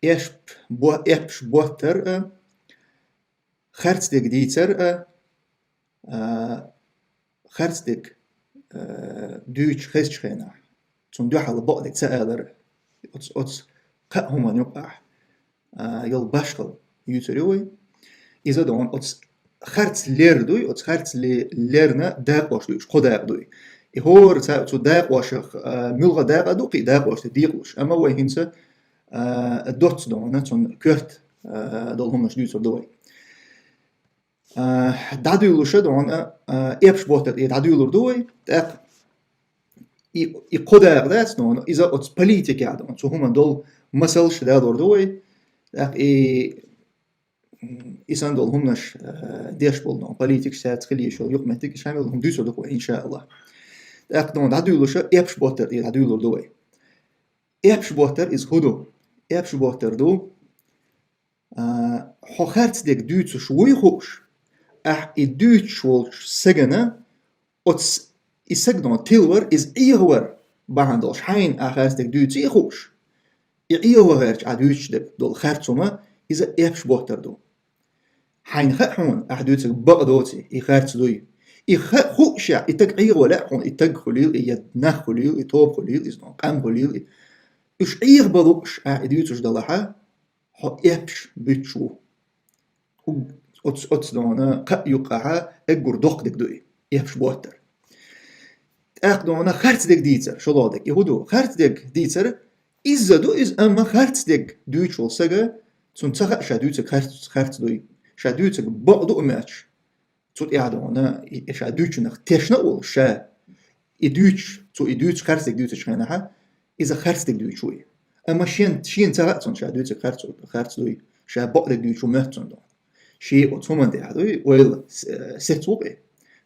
إيش بوتر خرطدك ديتر خرطدك دوش خيش خينا تون دوحل بقدك سألر أتس قهما نقع يل باشكل يوتريوي إذا دون أتس خرط لير دوي أتس خرط ليرنا داق واش دويش قداق دوي يهور تو داق واش ملغا داق دوقي داق واش ديقوش أما هو هنسا الدوت دون تون كرت دول همش دويتر دوي دادويلوش دون إبش بوتر دادويلور دوي تاق يقدر دات دون إذا أتس بوليتيك دون تو هما دول مسلش دادور دوي تاق إسان دول همش ديش بول دون بوليتيك سات خليه شو يقمتك شامل هم دويتر دوي إن شاء الله تاق دون دادويلوش إبش بوتر دادويلور دوي إبش بوتر إز هدو إبش بوتر دو خرط ديك دوتش شوي خوش دوتش والش سجنا أتس يسجدون تيلور إز إيهور بعندوش حين خرط ديك دوتش إيخوش إيهور دوتش ديك دول خرطوما إذا إبش بوتر دو حين خحون دوتش بقدوتي خرط دوي خوشا إتك إيهور حون إتك خليل يدنخ خليل إتوب خليل إزنون قام خليل إش إيه بدوش دوتش دلها هو إبش بيتشو أتس دونا قا يقع أجر دق دك دوي إبش بوتر دونا خرط دك ديتر شو دك يهودو خرط دك ديتر إذا دو إز أما خرط دك دوتشول سجا تنتخ شادوتك خرط دوي شادوتك بعضو ماتش تود دونا شادوتش نخ تشنا أول شا إدوتش تو إدوتش خرط دك دوتش خناها إذا خرط دك دوتشوي أما شين تغطون شادوتك خرط دوي شا بعض دوتشو ماتون دون شيء أتومن ده هذوي ويل ستوبه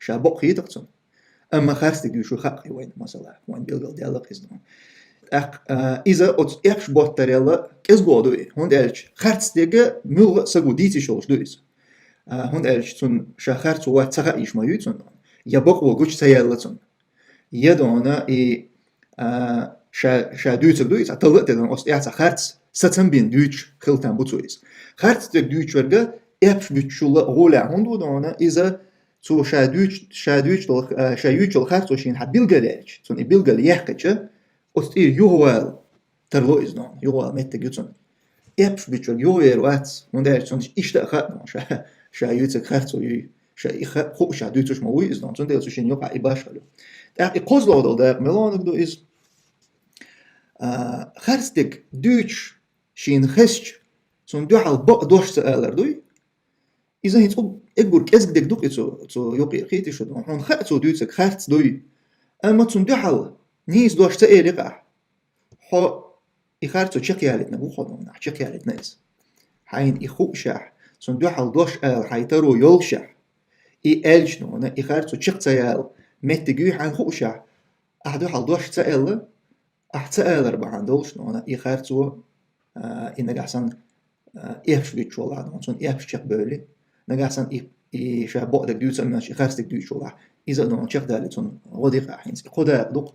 شابق خيتقتون أما خارستك يشو خاقي وين مثلا وين بيلقى ديالك إزدون إذا إبش بوتر يلا كيزبو دوي هون دالش خارستك ملغ سجو ديتي شولش دويس هون دالش تون شخارت وات تغايش ما يتون يبق وجوش سيالتون يدونا شا دويتر دويس أطلقت دون أست خارت ستن بين دويش خلتان بوتويس خارستك دويش ورجع إبش بتشولا غولا هندو دونا إذا تو شادويش الخارج وشين حبيلجا ليش تون بيلجا ليحكتش أستير يوهوال ترلو إزنون يوهوال متى جتون إبش بتشولا يوهير وات من ده تون إشتاق خاتم شايوتك خارج ويي شايخ خو شادويتش موي إزنون تون ده تشين يوقع إباشلو إقوز لو ده ملانك دو إز خارجك دوتش شين خشج تون دو حال بق دوش سألر دوي إذا هيتقول إجبر كأزك دك دوك إتو يوقي خيتي شو دون هون خاتو دوتك خارت دوي أما تون دحل نيس دوش تأيل يقع حو إخارتو تشقي عليتنا بو خدونا تشقي عليتنا إز حين إخوق شاح تون دحل دوش آل حيترو يول شاح إلش نونا إخارتو تشق تيال متجي حين خوق شاح أحدحل دوش تأيل أحتأيل أربعان دولش نونا إخارتو إنك أحسن إيش بيتشول هذا تون إيش تشق بولي نجاسن شابق دك دوت ماشي خارج دك دوت شولا إذا دون شق دالتون غديق حين قدا دق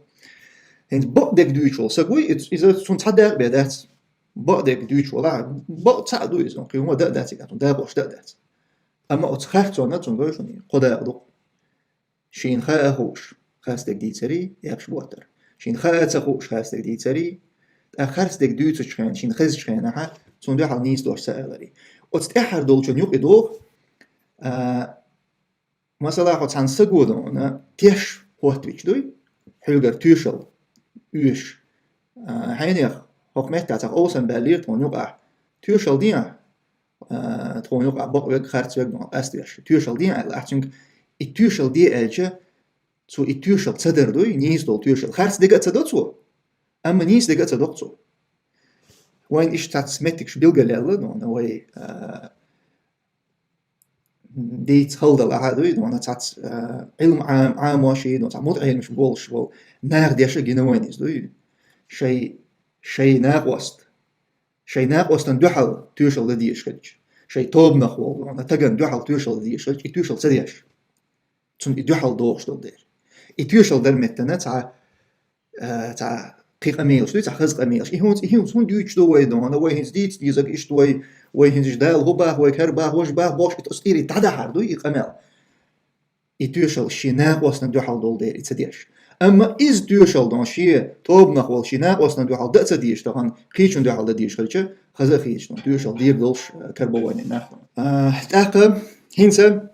هين بق دك دوت شول سقوي إذا تون تصدق بعدات بق دك دوت شولا بق تعدو إذا قيوم داتك تون دابوش دات أما أتخرجون تون قوشني قدا دق شين خاهوش خارج دك ديتري يابش بوتر شين خاهوش خارج دك ديتري خارج دك دوت شين شين خز شينها تون ده حال نيس دوش سألري أتأحر دولشون يوقي دوغ مثلا خد عن سجودنا تيش هوتويش دوي حلقة تيشل يش حينيخ حكمت تعتق أوسن بالير تون يقع تيشل ديا تون يقع بق خارج يقع أستيش تيشل ديا الأحسن التيشل دي ألجا تو التيشل تصدر دوي نيس دول تيشل خارج دقة تصدقتو أما نيس دقة تصدقتو وين إيش تعتسمتكش بيلقى لله دون وي ديت هلد العادوي دون تعت علم عام واشي دون تعمود علم مش بولش بول ناق ديش جنوينيز دوي شيء ناقوست دحل تيشل ديش كج شيء توب نخول دون تجن دحل تيشل ديش كج تيشل سديش تون دحل دوش دول دير تيشل در متنا تع قيق أميلش دوي تخزق أميلش إهونس هون دويتش دو وي دون أنا وي هنز ديت ديزك إيش وي هنز جدال غباه وي كرباه وش باه باش إتأستيري تدحر دوي إق أميل إتوشل شيناق واسنا دوحل دول دير إتسديش أما إز دوشل دون شي توب نخول شيناق واسنا دوحل دا تسديش طبعا قيشون دوحل دا ديش خلچه خزا خيش دون دوشل دير دولش كربواني ناخل تاقا هنسا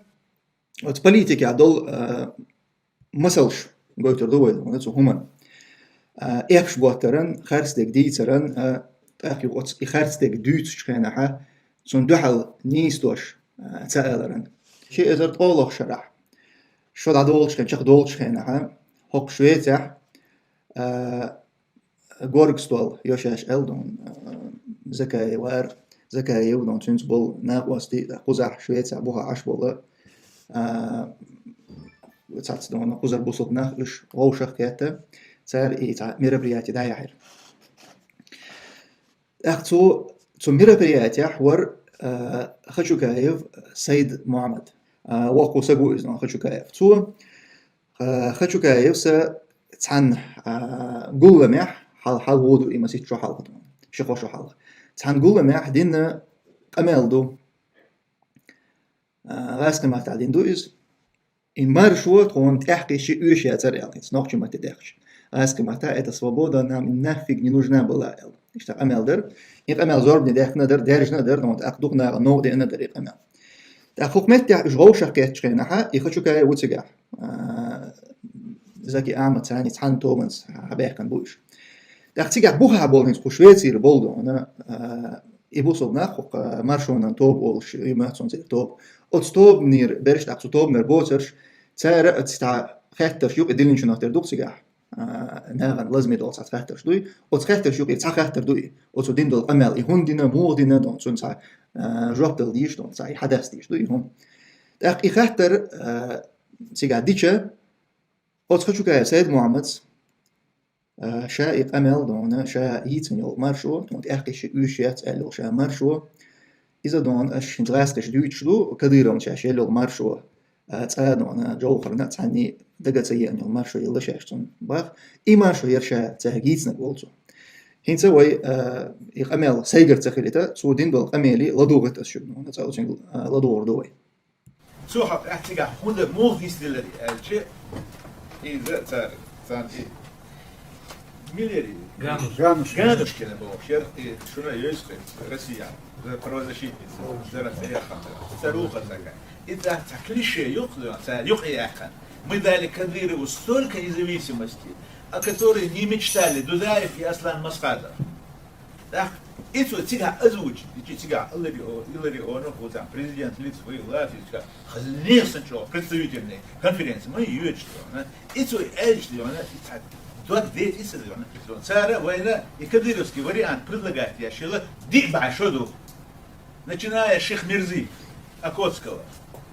وتبوليتيكا دول مسلش قوتر دوي دون هما إيش بوترن خارستك ديترن أخي وقت خارستك دوتش خناها سون دوحل نيستوش تسألرن شيء إذا طولق شرح شو دولش كان شخ دولش خناها هوك شويتح غوركستول يوشاش ألدون زكاي وار زكاي يودون تنسبول ناقوستي قزح شويتح بوها عشبول وتعطي دون قزر بوصل ناخش غوشخ كاتا صار إيه مربرياتي دا يحير أختو مربرياتي حور خشو كايف سيد محمد وقو سقو إذن خشو كايف تو خشو كايف سا تحن قول لميح حال وودو إما سيت شو حال شخو شو حال تحن قول لميح دين أمال دو غاسق ما تعدين دو إز إن مرشو تكون تحقي شيء يوشي يعني سنوخش ما تدخش غاسق ما تا это свобода нам нафиг не нужна была إيش أمال در إن أمال زوربني داخل ندر دارج ندر نوت أخدوق ناغ نوع دي ندر إن أمال تأخوك تاع جغو شقيت شقيناها يخشو كاي وتسقع زكي أعمى تاني تحن تومنس حبايح كان بوش تأختيقع بوها بولنس خوشويتي ربولدو أنا يبوصل ناخوك مارشونا توب أولش يماتسون زي توب أتستوب نير برش تأختو توب نير بوترش تارا تستع خاتر شوق دلين شو نختار دوق سقع ناغن لازم يدول ساعت خاتر شدوي أتخاتر شوق يتسع خاتر دوي أتو دين دول أمال يهون دينا مو دينا دون سون ساع جواب دل ديش دون ساع حدث ديش دوي هون تأخ خاتر سقع ديشة أتخشو كايا سيد محمد شائق أمل دون شا يتن يل مرشو دون تأخيش يوشيات ألو شا مرشو إذا دون أش نتغاسكش دويتشلو كديرون شا شيلو مرشو تأدون جو خرنا تعني دقة سيئن يل مرشو يلا شاشتون باخ إي مرشو يرشا تهجيتنا قولتو هين سوي يق أمل سيجر تخيلتا سو دين دول أميلي لدوغة أشبنو نتعوشن لدوغر دوي سو حق أحتقع هون مو ديس دلري الشيء إذا صار ملياري Гануш كده بوشير شو لا يسقط روسيا правозащитница Зарафеха Саруха такая. Это клише юхляха. Мы дали Кадырову столько независимости, о которой не мечтали Дудаев и Аслан Масхадов. Так, это тига озвучит, тига Илари Онов, вот там президент Литвы, Латвии, хозяин сначала представительной конференции, мы ее читали. Это эльчли, она тот дед и создан. Цара война и кадыровский вариант предлагает я шила дикба шоду, начиная с Шейх Мирзи Окотского.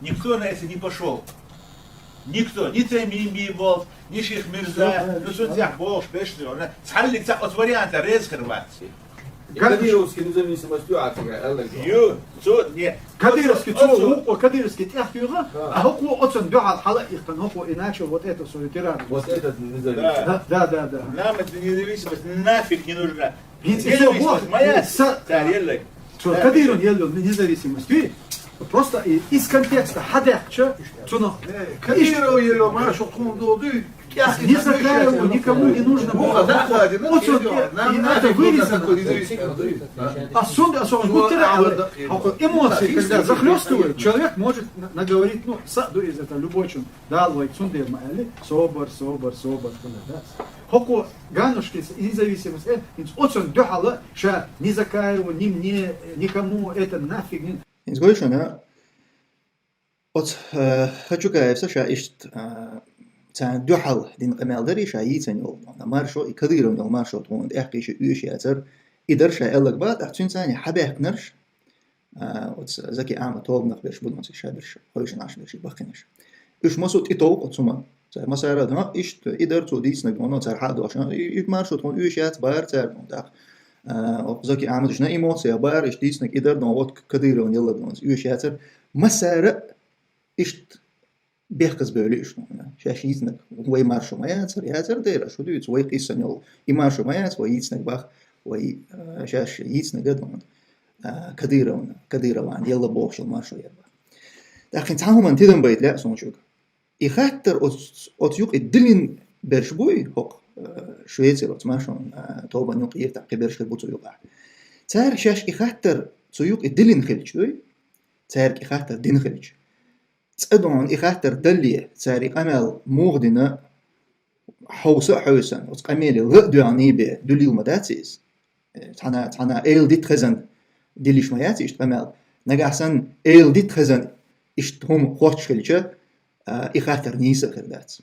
Никто на это не пошел. Никто, ни Тамим Бибов, ни Шейх Мирза, ну судья Бог, пешли, он схалик так от варианта рез Хорватии. Кадыровский независимостью Африка, Ю, то нет. Кадыровский то, Кадыровский тяхтюга, а хо отсон дюхал халаихтан, хо иначе вот это свой тиран. Вот этот независимость. Да. Нам эта независимость нафиг не нужна. Независимость моя, тарелок. Кадыров елил независимость. Просто из контекста хадахча, Кадыров елил, маешь, что он долдует. не Закаеву никому не нужно было. Это вырезано. А сон эмоции, когда захлестывают, человек может наговорить, ну, из этого любой чем, да, лайк, сунде майли, собор. Хоку ганушки независимость, очень дюхала, что ни Закаеву, ни мне, никому это нафиг не. Изгоишь она, от хочу каевса, что ишт تان دوحل دين قمال دري شايتن يوم أنا مارشو يكديرون يوم مارشو تون إحكيش يوش يأثر إدرش أقلق بعد أحسن ثاني حبه كنرش زكي أعمى توب نقدرش بدون شادرش خويش نعش درش بخنش إيش مسوت إتوق أتصوم زي ما صار ده إيش إدر تو ديس نقولنا صار حد عشان إيش مارشو تون يوش يأثر بار صار ده زكي أعمى دشنا إيموت بار إيش ديس نق إدر نوات كديرون يلا دون يوش يأثر ما صار إيش بيحكز بيوليش شاش يتنك وي مارشو ما ياتر ديرا شو دويت وي قيسن يول يمارشو ما يات وي يتنك باخ وي شاش يتنك قدون كديرة وان يلا بوخش المارشو يبا لكن تعاهم انتدن بيت لا سونشوك يخاطر اوتيوق الدلين برشبوي هوق شويتر اوتماشون توبا نوق يفتح قبرش البوتو يوقع تار شاش يخاطر تيوق الدلين خلج دوي تار يخاطر دين خلج تأدون يخاطر دلية تار يقمل مغدنا حوسا حوسا وتقميلي غدو عني بي دولي المداتيز تانا ايل دي تخزن ديليش مياتي اشتقمل نقاحسن ايل دي تخزن اشتهم خوش خلجة يخاطر نيسا خردات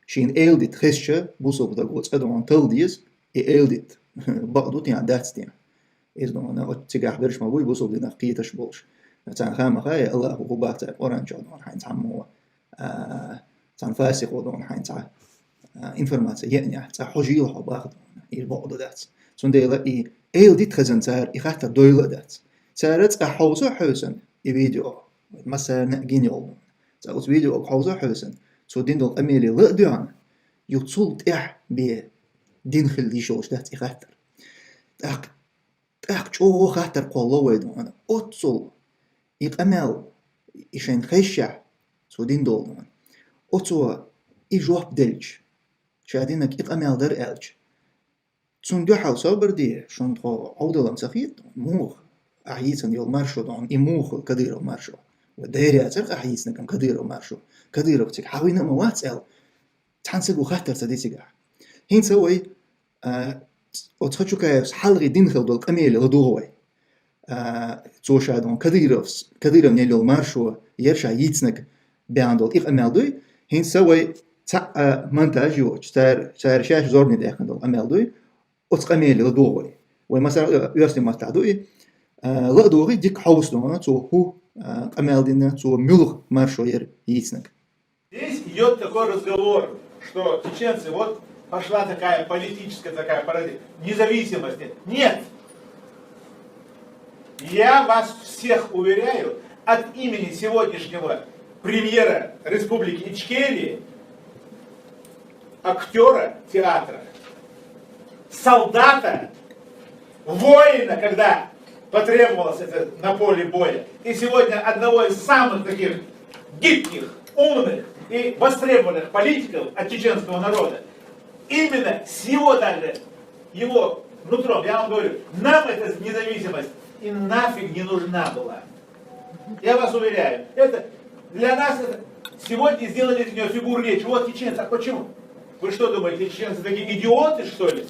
شين ايل دي تخزشة بوصو بدا قوت أدون تل ديز ايل دي بقدو تيان دات تيان إذن أنا أتجاه برش مبوي بوصو بدنا قيتش بولش تان خام خاي الله هو باكتا أورانج دون حين تعمو تان فاسق ودون حين تع إنفورماتيا يعني تاع حجيل هو باخد يبقدو دات سون ديلا ايل دي تخزن تار يخاطر دويلا دات تارت أحوزو حوسن فيديو مثلا نجين يوم تاوت فيديو أحوزو حوسن سو دين دول أميلي لقدوان يتصل تح بي دين خلدي شوش دات يخاطر جو خاطر قولو ويدو أنا أتصل يقمل إشين خيشة سو دين دول دون أتصل إجواب دلج شادينك يقمل در ألج تون دو حال صبر دي شون تخو عودلم سخيت موخ أحييتن يول مارشو دون إموخ كدير مارشو وديري أترق أحييتن كم كدير مارشو كدير بتك حاوينا موات أل تحنسق خاطر تديتك هين سوي أتخشوا كيف حلقي دين خل دول قميل غدوهوي توشا دون كدير نيلو مارشو يرشا يتنك بيان دول إقمال دوي هين سوي تاع مونتاج يوش تار شاش زورني داخل دول أمال دوي أتقميل غدوهوي ومثلا يرسل ما تعدوي غدوهوي ديك حوس دون تو هو أمال دينا تو ملوخ مارشو يتنك. Здесь идет такой разговор, что чеченцы, вот пошла такая политическая такая парадигма независимости. Нет! Я вас всех уверяю, от имени сегодняшнего премьера Республики Ичкерия, актера театра, солдата, воина, когда потребовалось это на поле боя, и сегодня одного из самых таких гибких, умных и востребованных политиков от чеченского народа, именно с его даже, его нутром, я вам говорю, нам эта независимость и нафиг не нужна была. Я вас уверяю, это для нас это, сегодня сделали из нее фигуру речи. Вот чеченцы, а почему? Вы что думаете, чеченцы такие идиоты, что ли?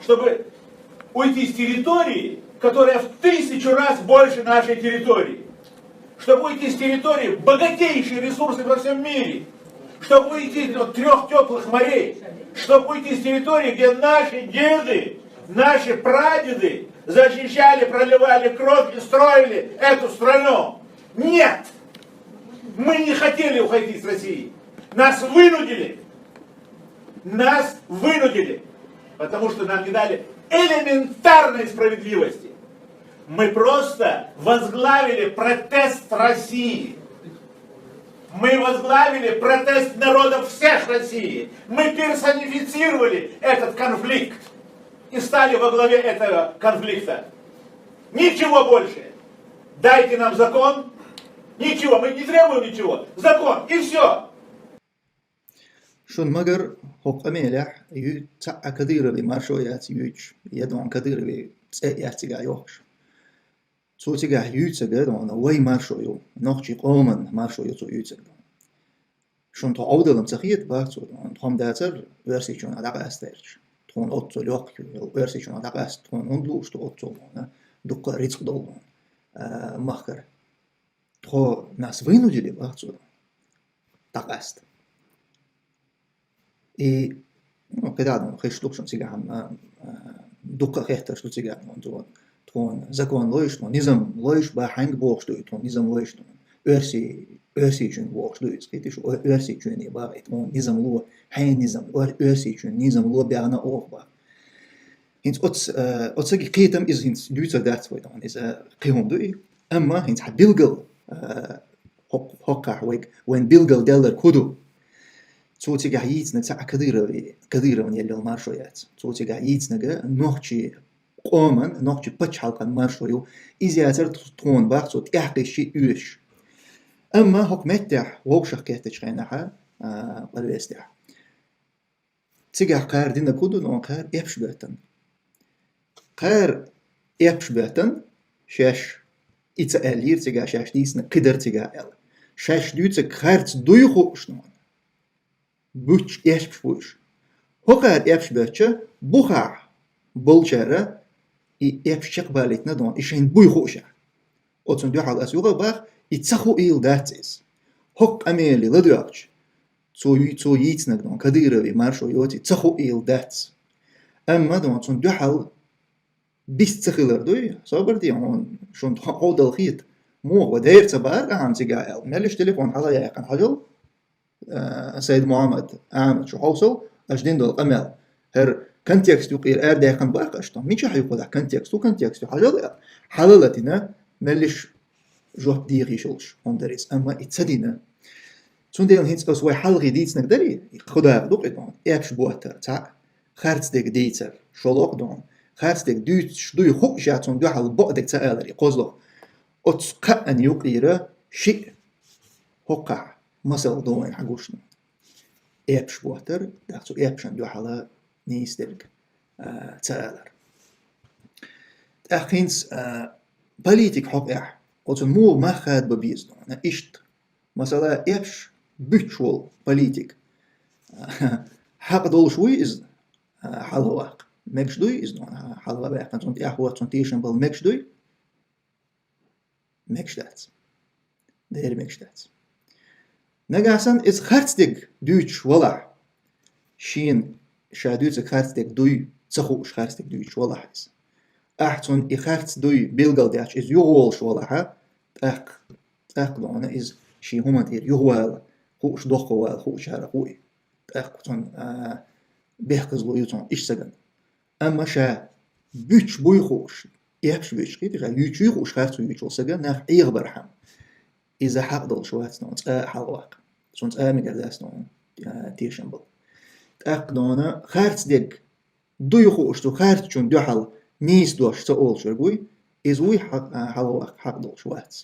Чтобы уйти с территории, которая в 1000 раз больше нашей территории. Чтобы уйти с территории богатейшие ресурсы во всем мире. Чтобы уйти от 3 теплых морей. Чтобы уйти с территории, где наши деды, наши прадеды защищали, проливали кровь и строили эту страну. Нет! Мы не хотели уходить с России. Нас вынудили. Нас вынудили. Потому что нам не дали элементарной справедливости. Мы просто возглавили протест России. Мы возглавили протест народов всех России. Мы персонифицировали этот конфликт. И стали во главе этого конфликта. Ничего больше. Дайте нам закон. Ничего, мы не требуем ничего. Закон, и все. شون مگر حق أميلح يتع كثير بمارشويات يوج يدون كثير بيتسأياتي يوخش سو تيجا يوتسجا دون وي مارشويو نوخشي قومن مارشويو تو يوتسجا شون تو عودلم تخيط بارتو دون تهم داتر ورسيشون على أستيرش تون أوتو لوق ورسيشون على أست تون أندلوش تو أوتو دقة ريتق دولون مخكر تو ناس вынудили بارتو так أست и ну когда он хештук шон тига хам дукка хехтер что тига он тон закон лоиш тон низам лоиш ба ханг бог что тон низам лоиш тон örsi чун бог что скити что örsi чун не ба тон низам ло хайн низам örsi чун низам ло бяна оба هنت أتسجى قيتم إذا هنت لوتر دات ويدان إذا قيهم دوي أما هنت حبيلجل هقع وين بيلقى دلر كودو صوتي قاعد نتاع كثيرة من يلي المارشويات صوتي قاعد نجا نوختي قومن نوختي بتش حلقة مارشويو إذا ترتون باخ صوت يحكي شيء يوش أما هوك متح ووشخ كهتش خينها قلبستح تيجا قار دينا كودو نو قار يبش باتن قار يبش باتن شاش إتسألير تيجا شاش ديسنا قدر تيجا ال شاش دوتك خارت دويخو شنون بوش يبش بوش هو قار يبش باتشا بوخع بولشارة يبش شقبالتنا دون إشين بويخوشا أتون دو حال أسوغا باخ يتسخو إيل داتيز هوك أميلي لدوكش تو يتسنك دون كديرة بي مارشو يوتي تسخو إيل داتس أما دون تون دو حال بيست تخيلر دوي صابر دي هون شون تحقود الخيط مو وداير تبار عام تيقايل مالش تليفون حاجة يقن حجل سيد محمد عامد شو حوصل أجدين دول أمل هر كونتكست يقير أرد يقن باق أشتم مين شو حيقول كونتكست حجل حلالتنا مالش جوه ديغي شلش هندريس أما اتسدينا تون ديل هينس أسوي حلقي ديتس نقدري خدا دوق دون إيبش بوتر تاع خارج ديك ديتر شلوق دون خارج ديك دوت شدوي خوك جاتون دو حل بقدك تأذري قوزلو أتسقى أن يقير شيء هقع مثل دون حقوشنا إيبش بوتر داخلو إيبشن دو حلا نيس ديك تأذر أخينس بوليتيك حق إح قلت مو ما خاد ببيز دون إشت مثلا إيبش بيتشول بوليتيك حق دول شوي إز حلواق مكش دوي إز دون حلوا باقا تونت إحوة تونتيشن بل مكش دوي مكش دات دير مكش دات نجاسن إز خارتدك دويتش ولا شين شادوتك خارتدك دوي تسخوش خارتدك دويتش ولا حيس أحسن إخارت دوي بيلغل داش إز يغولش ولا ها أق دون إز شي هما دير يغوال خوش دخوال خوش هذا خوي أقتون بيحكز لو يوتون إيش سجن أما شا بيتش بوي خوش يحبش بيتش كيف يخا يوتشي خوش خارتو يوتشو سجن ناخ إيغ برحم إذا حق دل شوات نون حلواق سونت آمي قرداس نون تيرشنبل أق دونا خارت ديك دوي خوش تو خارت چون دو حل نيس دوش تقول شربوي إز وي حلواق حق دل شوات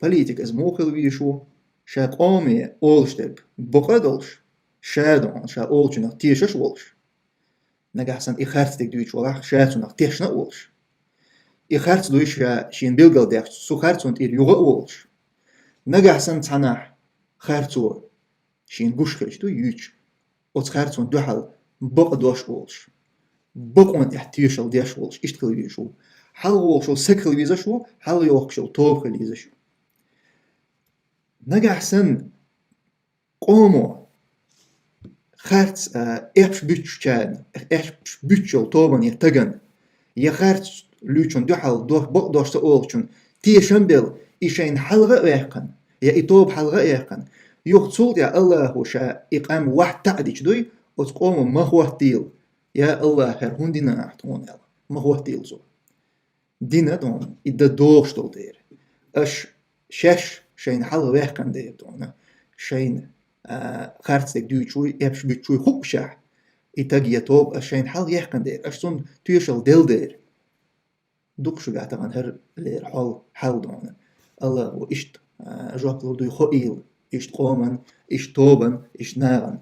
بوليتيك از موخل ويشو شا قومي أولشتك بقدلش شا دون شا أولشنا تيشش ولش نجحسن إخارتك دويش ولا شاتنا تيشنا ولش إخارت دويش شا شين بيلغل داخل سو خارتون تير يوغا ولش نجحسن تناح خارتو شين قوش خرج دو يوش أوت خارتون دو حل بقدوش ولش بقون تحتيشل ديش ولش إشتكل ويشو حل ولشو سكل ويزشو حل يوخشو توبخل ويزشو نجحسن قومو خارت إيش بيتش كان إيش بيتشل طبعا يتجن يخارت لوچون دو حل دو بقدرش تقولشون تيشن بيل إيشين حلقة يقن يا إطوب حلقة يقن يقصود يا الله وشا إقام واحد تعديش دوي وتقوم ما هو تيل يا الله هرهون دينا نحتون يلا ما هو تيل زو دينا دون إذا دوش دول دير أش شش شين حلقة يقن دير دون شين خارتك دويتشوي يبش بيتشوي خوب شح إتاجي يتوب أشين حل يحكن دير أشتون تيشل ديل دير دوك شو قاعد عن هر لير حل دون الله وإشت جواب لردو يخوئيل إشت قومن إشت توبن إشت ناغن